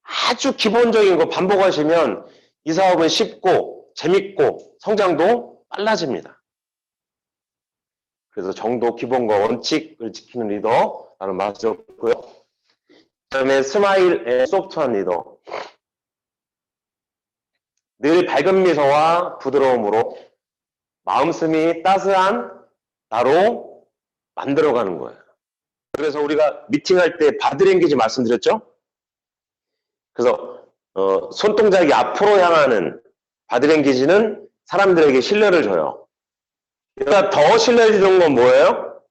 아주 기본적인 거 반복하시면 이 사업은 쉽고 재밌고 성장도 빨라집니다. 그래서 정도, 기본과 원칙을 지키는 리더라는 말씀이었고요. 그 다음에 스마일 앤 소프트한 리더. 늘 밝은 미소와 부드러움으로 마음씀이 따스한 나로 만들어가는 거예요. 그래서 우리가 미팅할 때 바디랭귀지 말씀드렸죠? 그래서 손동작이 앞으로 향하는 바디랭귀지는 사람들에게 신뢰를 줘요. 그러니까 더 신뢰를 주는 건 뭐예요?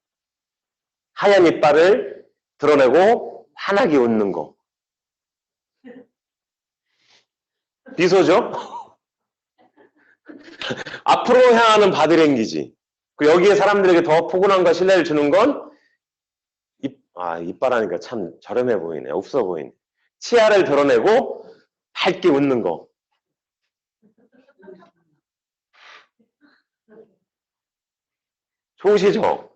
하얀 이빨을 드러내고 환하게 웃는 거. 미소죠? 앞으로 향하는 바디랭귀지. 그리고 여기에 사람들에게 더 포근함과 신뢰를 주는 건 이빨 하니까 참 저렴해 보이네. 없어 보이네. 치아를 드러내고 밝게 웃는 거. 좋으시죠?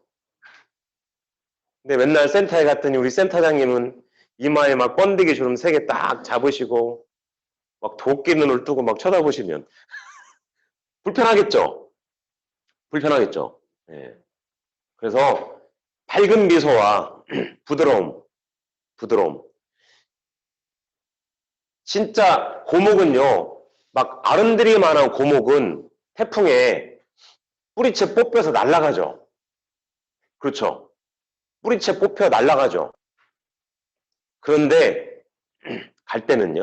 근데 맨날 센터에 갔더니 우리 센터장님은 이마에 막 번데기 주름 3개 딱 잡으시고 막 도끼 눈을 뜨고 막 쳐다보시면 불편하겠죠? 불편하겠죠? 예. 그래서 밝은 미소와 부드러움. 진짜 고목은요, 막 아름드리 만한 고목은 태풍에 뿌리채 뽑혀서 날아가죠. 그렇죠? 뿌리채 뽑혀 날아가죠. 그런데 갈 때는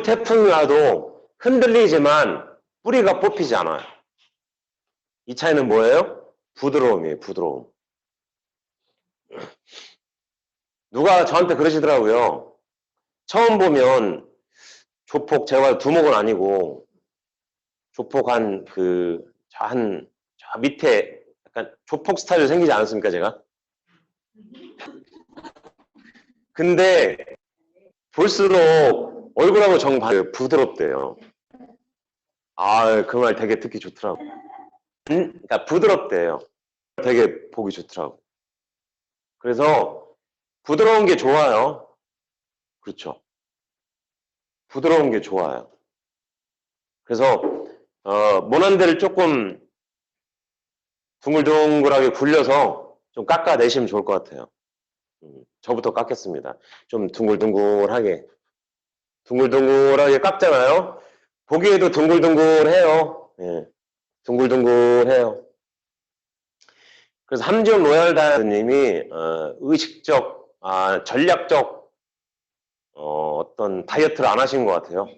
태풍이 와도 흔들리지만 뿌리가 뽑히지 않아요. 이 차이는 뭐예요? 부드러움이에요. 부드러움. 누가 저한테 그러시더라고요. 처음 보면 조폭, 제가 두목은 아니고 조폭 저 밑에 약간 조폭 스타일로 생기지 않았습니까, 제가? 근데 볼수록 얼굴하고 정반대로 부드럽대요. 그 말 되게 듣기 좋더라고. 그러니까 부드럽대요. 되게 보기 좋더라고. 그래서 부드러운 게 좋아요. 그렇죠. 부드러운 게 좋아요. 그래서 모난대를 조금 둥글둥글하게 굴려서 좀 깎아내시면 좋을 것 같아요. 저부터 깎겠습니다. 좀 둥글둥글하게 깎잖아요. 보기에도 둥글둥글해요. 예, 둥글둥글해요. 그래서 함지원 로얄다이아님이 의식적, 전략적 어떤 다이어트를 안 하신 것 같아요.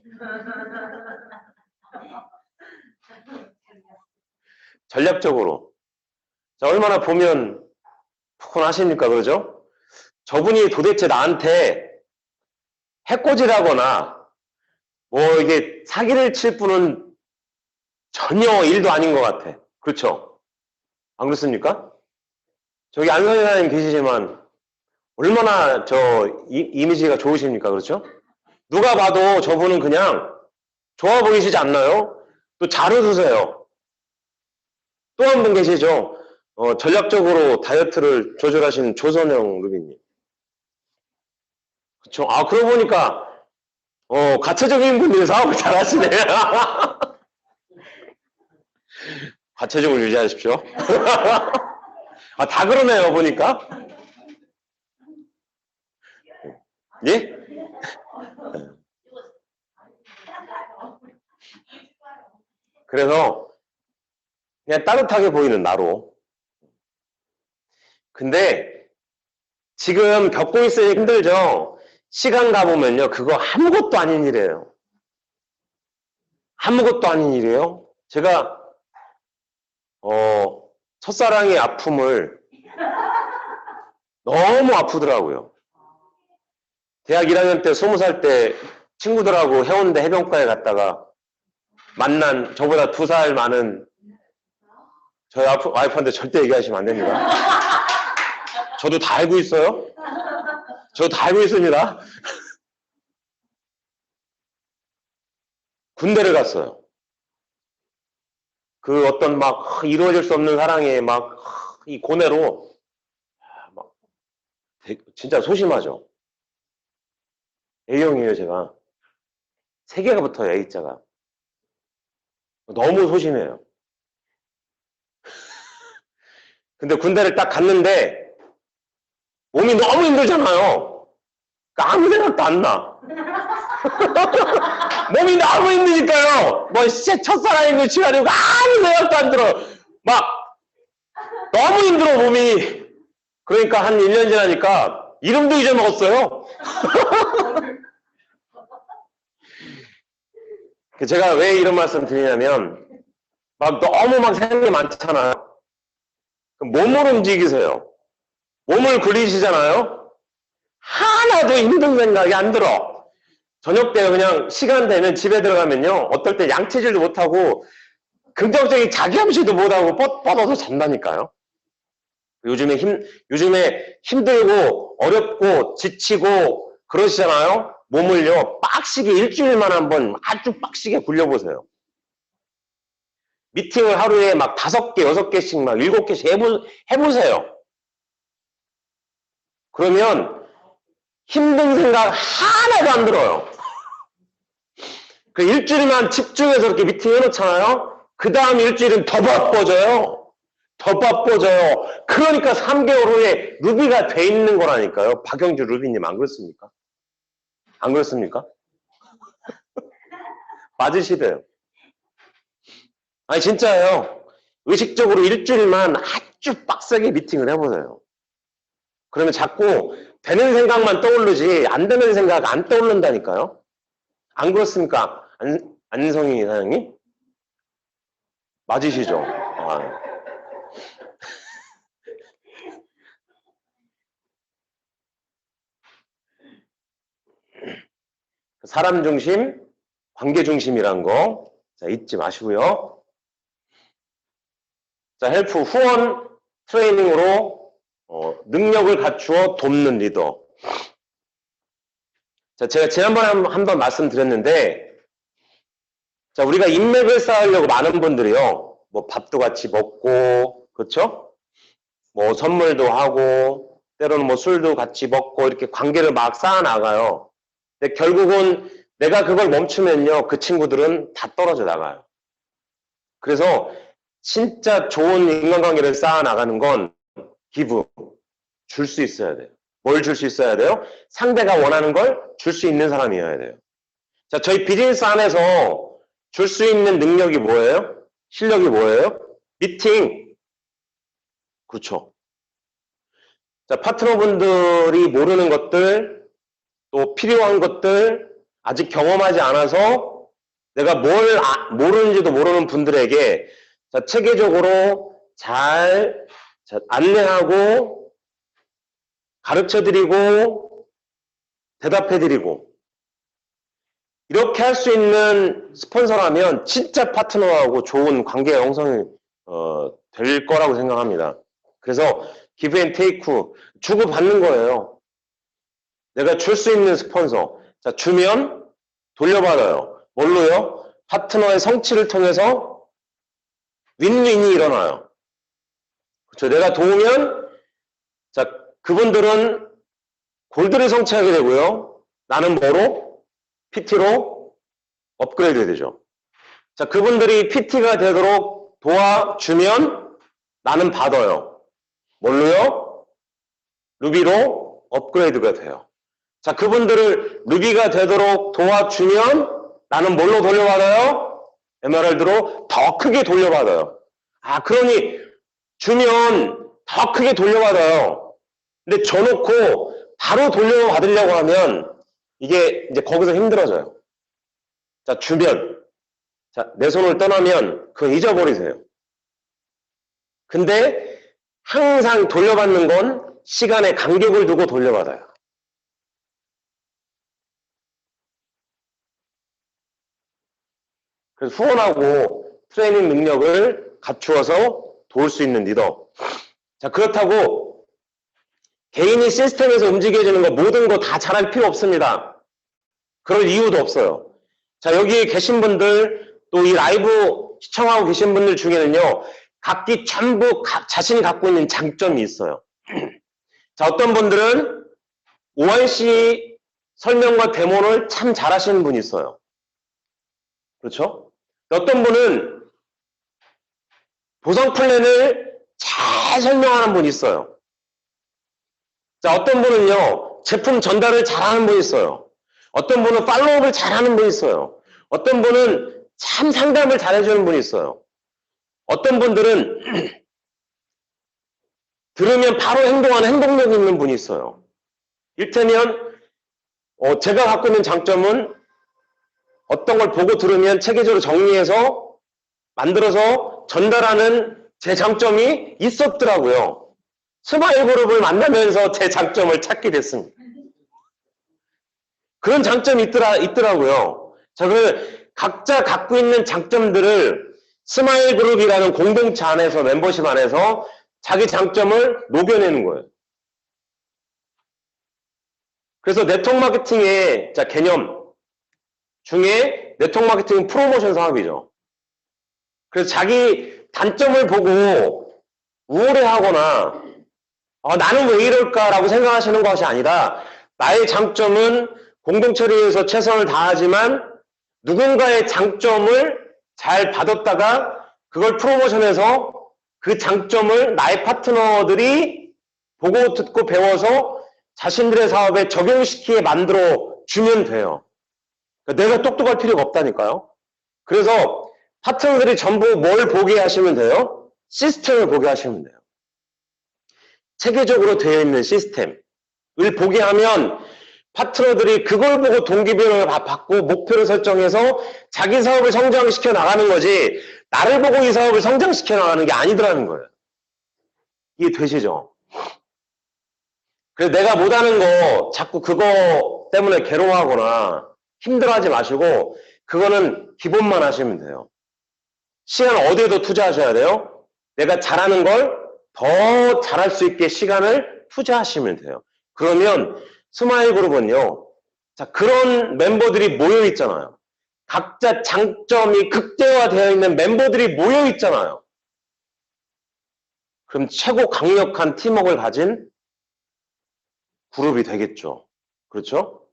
전략적으로. 자, 얼마나 보면 푸근하십니까, 그러죠? 저분이 도대체 나한테 해코지라거나 뭐 이게 사기를 칠 분은 전혀 일도 아닌 것 같아. 그렇죠? 안 그렇습니까? 저기 안선생님 계시지만 얼마나 이미지가 좋으십니까? 그렇죠? 누가 봐도 저분은 그냥 좋아 보이시지 않나요? 또 잘 웃으세요. 또 한 분 계시죠? 전략적으로 다이어트를 조절하신 조선영 루비님. 그렇죠? 그러고 보니까 가채적인 분들이 사업을 잘 하시네. 가채적을 유지하십시오. 다 그러네요, 보니까. 예? 그래서 그냥 따뜻하게 보이는 나로. 근데 지금 겪고 있으니 힘들죠? 시간 가보면요, 그거 아무것도 아닌 일이에요. 아무것도 아닌 일이에요. 제가 첫사랑의 아픔을 너무 아프더라고요. 대학 1학년 때 20살 때 친구들하고 해운대 해변가에 갔다가 만난 저보다 2살 많은 저희 와이프한테 절대 얘기하시면 안 됩니다. 저도 다 알고 있어요. 저도 다 알고 있습니다. 군대를 갔어요. 그 어떤 막 이루어질 수 없는 사랑에 막 이 고뇌로 막 진짜 소심하죠. A형이에요, 제가. 3개가 붙어요, A자가. 너무 소심해요. 근데 군대를 딱 갔는데 몸이 너무 힘들잖아요. 그러니까 아무 생각도 안 나. 몸이 너무 힘드니까요. 뭐 첫사랑인 거 치가지고 아무 생각도 안 들어. 막 너무 힘들어 몸이. 그러니까 한 1년 지나니까 이름도 잊어먹었어요. 제가 왜 이런 말씀 드리냐면 막 너무 막 생각이 많잖아요. 몸을 움직이세요. 몸을 굴리시잖아요. 하나도 힘든 생각이 안 들어. 저녁 때 그냥 시간 되면 집에 들어가면요. 어떨 때 양치질도 못하고 긍정적인 자기 암시도 못하고 뻗어서 잔다니까요. 요즘에 힘들고 어렵고 지치고 그러시잖아요. 몸을요. 빡시게 일주일만 한번 아주 빡시게 굴려보세요. 미팅을 하루에 막 5개, 6개씩 막 7개씩 해보세요. 그러면 힘든 생각 하나도 안 들어요. 그 일주일만 집중해서 이렇게 미팅 해놓잖아요. 그 다음 일주일은 더 바빠져요. 더 바빠져요. 그러니까 3개월 후에 루비가 돼 있는 거라니까요. 박영주 루비님 안 그렇습니까? 안 그렇습니까? 맞으시대요. 아니 진짜예요. 의식적으로 일주일만 아주 빡세게 미팅을 해보세요. 그러면 자꾸 되는 생각만 떠오르지 안 되는 생각 안 떠오른다니까요. 안 그렇습니까? 안성희 사장님? 맞으시죠? 아. 사람 중심, 관계 중심이란 거 잊지 마시고요. 자, 헬프 후원 트레이닝으로 능력을 갖추어 돕는 리더. 자, 제가 지난번에 한번 말씀드렸는데, 자, 우리가 인맥을 쌓으려고 많은 분들이요, 뭐 밥도 같이 먹고, 그렇죠? 뭐 선물도 하고, 때로는 뭐 술도 같이 먹고 이렇게 관계를 막 쌓아 나가요. 근데 결국은 내가 그걸 멈추면요, 그 친구들은 다 떨어져 나가요. 그래서 진짜 좋은 인간관계를 쌓아 나가는 건 기부, 줄 수 있어야 돼요. 뭘 줄 수 있어야 돼요? 상대가 원하는 걸 줄 수 있는 사람이어야 돼요. 자, 저희 비즈니스 안에서 줄 수 있는 능력이 뭐예요? 실력이 뭐예요? 미팅. 그렇죠. 자, 파트너분들이 모르는 것들, 또 필요한 것들, 아직 경험하지 않아서 내가 뭘 모르는지도 모르는 분들에게 자, 체계적으로 잘 안내하고 가르쳐드리고 대답해드리고 이렇게 할 수 있는 스폰서라면 진짜 파트너하고 좋은 관계 형성이 될 거라고 생각합니다. 그래서 기브 앤 테이크 주고받는 거예요. 내가 줄 수 있는 스폰서. 자, 주면 돌려받아요. 뭘로요? 파트너의 성취를 통해서 윈윈이 일어나요. 그렇죠? 내가 도우면 자, 그분들은 골드를 성취하게 되고요. 나는 뭐로? PT로 업그레이드 되죠. 자, 그분들이 PT가 되도록 도와주면 나는 받아요. 뭘로요? 루비로 업그레이드가 돼요. 자, 그분들을 루비가 되도록 도와주면 나는 뭘로 돌려받아요? 에메랄드로 더 크게 돌려받아요. 아, 그러니 주면 더 크게 돌려받아요. 근데 줘놓고 바로 돌려받으려고 하면 이게 이제 거기서 힘들어져요. 자, 주면. 자, 내 손을 떠나면 그건 잊어버리세요. 근데 항상 돌려받는 건 시간에 간격을 두고 돌려받아요. 그래서 후원하고 트레이닝 능력을 갖추어서 도울 수 있는 리더. 자, 그렇다고 개인이 시스템에서 움직여지는 거 모든 거 다 잘할 필요 없습니다. 그럴 이유도 없어요. 자, 여기 계신 분들 또 이 라이브 시청하고 계신 분들 중에는요. 각기 전부 자신이 갖고 있는 장점이 있어요. 자, 어떤 분들은 ORC 설명과 데모를 참 잘하시는 분이 있어요. 그렇죠? 어떤 분은 보상 플랜을 잘 설명하는 분이 있어요. 자, 어떤 분은요, 제품 전달을 잘하는 분이 있어요. 어떤 분은 팔로우업을 잘하는 분이 있어요. 어떤 분은 참 상담을 잘해주는 분이 있어요. 어떤 분들은 들으면 바로 행동하는 행동력 있는 분이 있어요. 일테면 제가 갖고 있는 장점은 어떤 걸 보고 들으면 체계적으로 정리해서 만들어서 전달하는 제 장점이 있었더라고요. 스마일 그룹을 만나면서 제 장점을 찾게 됐습니다. 그런 장점이 있더라고요. 자, 그래서 각자 갖고 있는 장점들을 스마일 그룹이라는 공동체 안에서, 멤버십 안에서 자기 장점을 녹여내는 거예요. 그래서 네트워크 마케팅의 개념 중에 네트워크 마케팅은 프로모션 사업이죠. 그래서 자기 단점을 보고 우울해하거나 나는 왜 이럴까라고 생각하시는 것이 아니라 나의 장점은 공동체를 위해서 최선을 다하지만 누군가의 장점을 잘 받았다가 그걸 프로모션해서 그 장점을 나의 파트너들이 보고 듣고 배워서 자신들의 사업에 적용시키게 만들어 주면 돼요. 그러니까 내가 똑똑할 필요가 없다니까요. 그래서 파트너들이 전부 뭘 보게 하시면 돼요? 시스템을 보게 하시면 돼요. 체계적으로 되어 있는 시스템을 보게 하면 파트너들이 그걸 보고 동기부여를 받고 목표를 설정해서 자기 사업을 성장시켜 나가는 거지 나를 보고 이 사업을 성장시켜 나가는 게 아니더라는 거예요. 이게 되시죠? 그래서 내가 못하는 거 자꾸 그거 때문에 괴로워하거나 힘들어하지 마시고 그거는 기본만 하시면 돼요. 시간 어디에도 투자하셔야 돼요. 내가 잘하는 걸 더 잘할 수 있게 시간을 투자하시면 돼요. 그러면 스마일 그룹은요. 자, 그런 멤버들이 모여 있잖아요. 각자 장점이 극대화되어 있는 멤버들이 모여 있잖아요. 그럼 최고 강력한 팀워크를 가진 그룹이 되겠죠. 그렇죠?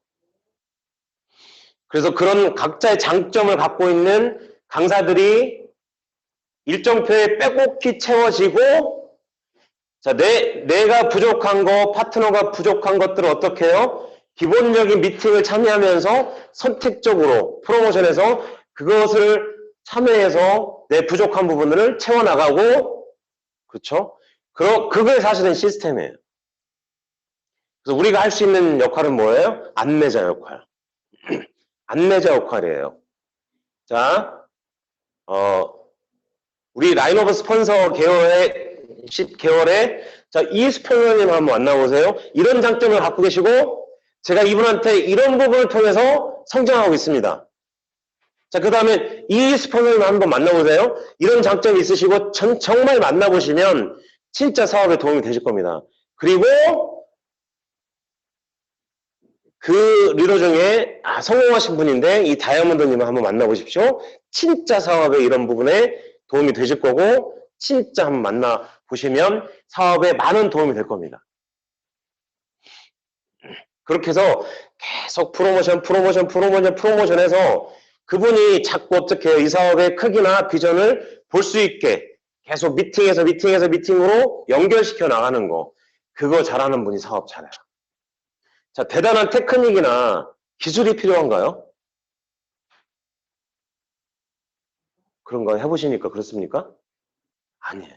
그래서 그런 각자의 장점을 갖고 있는 강사들이 일정표에 빼곡히 채워지고 자, 내가 부족한 거, 파트너가 부족한 것들을 어떻게 해요? 기본적인 미팅을 참여하면서 선택적으로 프로모션해서 그것을 참여해서 내 부족한 부분들을 채워나가고, 그렇죠? 그게 사실은 시스템이에요. 그래서 우리가 할 수 있는 역할은 뭐예요? 안내자 역할. 안내자 역할이에요. 자, 우리 라인 오브 스폰서 계열의 10개월에 자, 이스폰서님 한번 만나보세요. 이런 장점을 갖고 계시고 제가 이분한테 이런 부분을 통해서 성장하고 있습니다. 자, 그 다음에 이스폰서님 한번 만나보세요. 이런 장점이 있으시고 정말 만나보시면 진짜 사업에 도움이 되실 겁니다. 그리고 그 리더 중에 성공하신 분인데 이 다이아몬드님을 한번 만나보십시오. 진짜 사업에 이런 부분에 도움이 되실 거고 진짜 한번 만나보시면 사업에 많은 도움이 될 겁니다. 그렇게 해서 계속 프로모션해서 그분이 자꾸 어떻게 해요? 이 사업의 크기나 비전을 볼 수 있게 계속 미팅으로 연결시켜 나가는 거. 그거 잘하는 분이 사업 잘해요. 자, 대단한 테크닉이나 기술이 필요한가요? 그런 거 해보시니까 그렇습니까? 아니에요.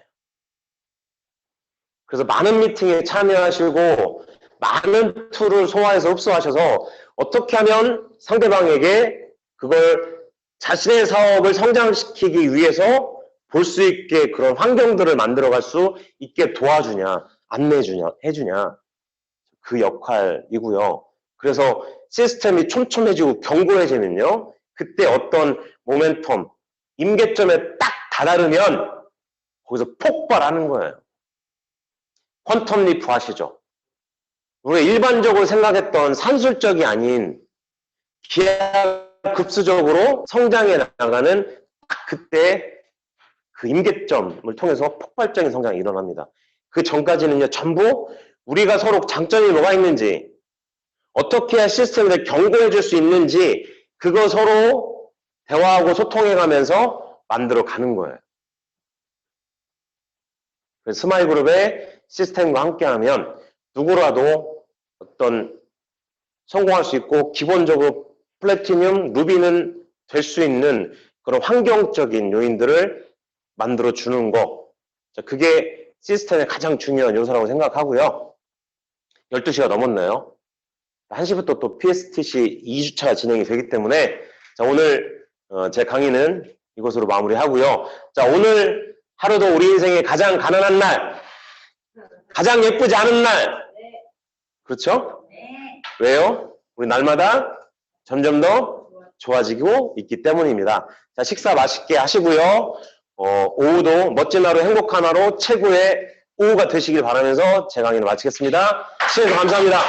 그래서 많은 미팅에 참여하시고 많은 툴을 소화해서 흡수하셔서 어떻게 하면 상대방에게 그걸 자신의 사업을 성장시키기 위해서 볼 수 있게 그런 환경들을 만들어갈 수 있게 도와주냐, 해주냐 그 역할이고요. 그래서 시스템이 촘촘해지고 견고해지면요. 그때 어떤 모멘텀, 임계점에 딱 다다르면 거기서 폭발하는 거예요. 퀀텀 리프 아시죠? 우리가 일반적으로 생각했던 산술적이 아닌 기하급수적으로 성장해 나가는 그때 그 임계점을 통해서 폭발적인 성장이 일어납니다. 그 전까지는요, 전부 우리가 서로 장점이 뭐가 있는지, 어떻게 해야 시스템을 견고해 줄 수 있는지, 그거 서로 대화하고 소통해 가면서 만들어 가는 거예요. 스마일 그룹의 시스템과 함께하면 누구라도 어떤 성공할 수 있고 기본적으로 플래티늄, 루비는 될 수 있는 그런 환경적인 요인들을 만들어 주는 거. 그게 시스템의 가장 중요한 요소라고 생각하고요. 12시가 넘었나요? 1시부터 또 PSTC 2주차가 진행이 되기 때문에 자, 오늘 제 강의는 이것으로 마무리하고요. 자, 오늘 하루도 우리 인생의 가장 가난한 날, 가장 예쁘지 않은 날. 그렇죠? 왜요? 우리 날마다 점점 더 좋아지고 있기 때문입니다. 자, 식사 맛있게 하시고요. 오후도 멋진 하루, 행복한 하루, 최고의 오후가 되시길 바라면서 제 강의를 마치겠습니다. 시청해주셔서 감사합니다.